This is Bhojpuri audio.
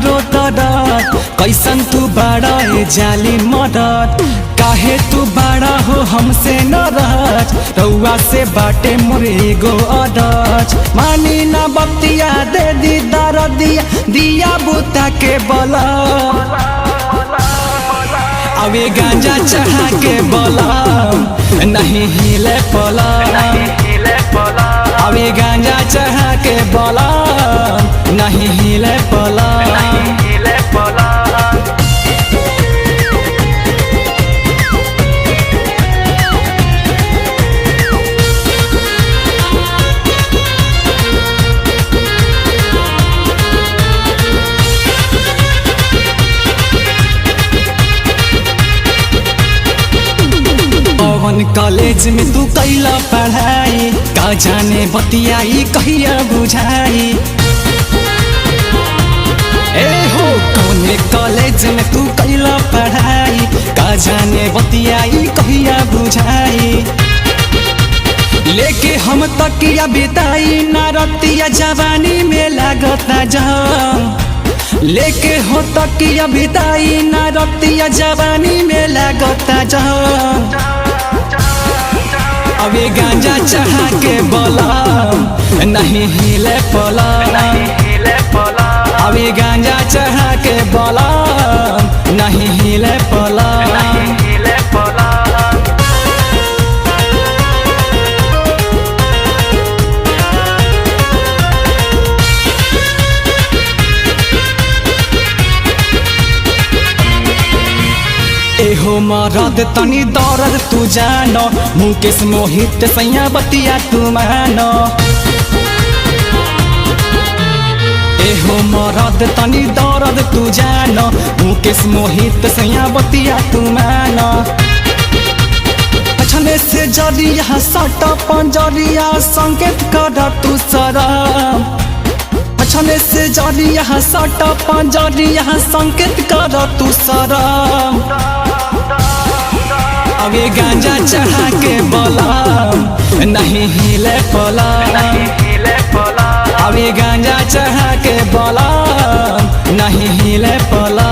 हमरो दर्द कैसन तू बड़ा ए जाली मदद काहे तू बड़ा हो हमसे न रहत रउआ से बाटे मोरे एगो अदज मानी ना बतिया दे दी दरदिया दिया बुता के बला अवे गांजा चढ़ा के बला नहीं हिले पला अवे गांजा चढ़ा के बला नहीं हिले पला कॉलेज में तू कैला पढ़ाई का जाने बतियाई कहिया बुझाई ए हो कौने कॉलेज में तू कैला पढ़ाई का जाने बतियाई कहिया बुझाई लेके हम तकिया बिताई ना रतिया जवानी में लागता जाम लेके हो तकिया बिताई ना रतिया जवानी में लागता जाम अभी गांजा चढ़ा के बोला नहीं हिले पोला अभी गांजा चढ़ा के बोला नहीं हिले पोला एहो मरद तनी दर्द तू जानो मुकेश मोहित सैया बतिया तू मानो एहो मरद तनी दर्द तू जानो मुकेश मोहित सैया बतिया तू मानो पछने से जरिया सट पंजरिया संकेत कर तू शरम पछने से जरिया सट पंजरिया संकेत कर तू शरम अभी गांजा चढ़ा के बोला नहीं हिले पोला अभी गांजा चढ़ा के बोला नहीं हिले पोला।